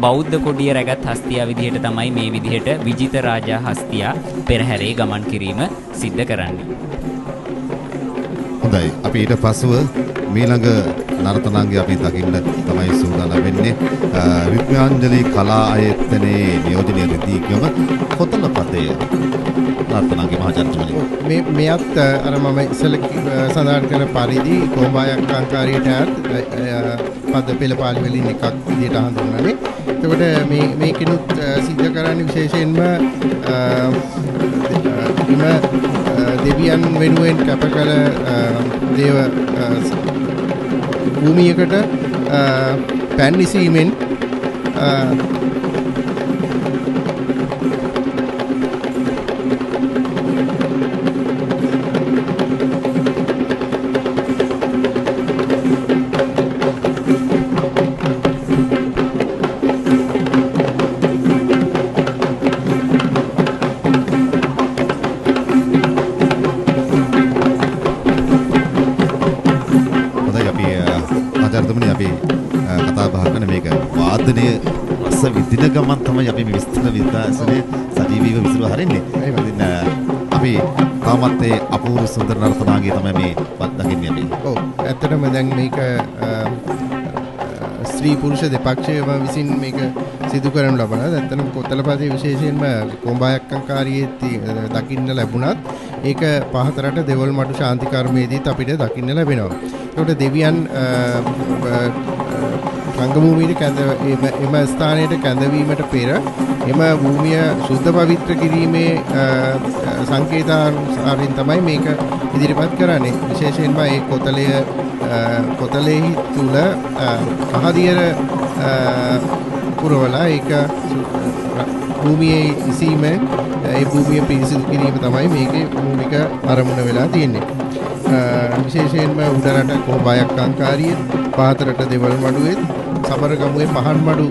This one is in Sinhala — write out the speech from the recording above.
බෞද්ධ කොඩිය රැගත් හස්තියා විදිහට තමයි මේ විදිහට විජිත රාජා හස්තියා පෙරහැරේ ගමන් කිරීම සිද්ධ කරන්නේ. හොඳයි. අපි ඊට පසුව මීළඟ නර්තනාංගය අපි දකින්න තමයි සූදානම් වෙන්නේ. විද්‍යාංජලි කලා ආයතනයේ නියෝජනය රීතිගම කොතලපතේ නර්තනාංගය මහාචාර්යතුමනි. මෙයත් අර මම ඉස්සෙල්ල සඳහන් කළ පරිදි කොඹායක් අංකාරයට පද පෙළ පාළි වලින් එකක් විදිහට හඳුන්වන්නේ. එතකොට මේකිනුත් සිද්ධ කරන්නේ විශේෂයෙන්ම දෙවියන් වෙනුවෙන් කැප කළ දේව භූමියකට පැන් ඉසීමෙන් රස විදින ගමන් තමයි අපි මේ විස්තර විකාශනයේ සජීවීව විසිරුව හරින්නේ. ඉතින් අපි තාමත් ඒ අපූර්ව සුන්දර නර්තනාංගය තමයි මේ දකින්නේ අපි. ඔව් ඇත්තටම දැන් මේක ස්ත්‍රී පුරුෂ දෙපක්ෂයම විසින් මේක සිදු කරනු ලබනවා. ඇත්තටම කොතලපතේ විශේෂයෙන්ම කොඹායක්කාරියේ දකින්න ලැබුණත් ඒක පහතරට දෙවල් මඩු ශාන්ති කර්මයේදීත් අපිට දකින්න ලැබෙනවා. ඒකට දෙවියන් රංගභූමියට එම ස්ථානයට කැඳවීමට පෙර එම භූමිය සුද්ධ පවිත්‍ර කිරීමේ සංකේතානුසාරින් තමයි මේක ඉදිරිපත් කරන්නේ. විශේෂයෙන්ම මේ කොතලෙහි තුල පහදියර පුරවලා ඒක භූමියේ ඉසීම ඒ භූමිය පිරිසිදු කිරීම තමයි මේකේ මූලික අරමුණ වෙලා තියෙන්නේ. විශේෂයෙන්ම උඩරට කොඹායක් අංකාරිය පහතරට දෙවල් මඩුවේ සමරගමුවේ පහන් මඩු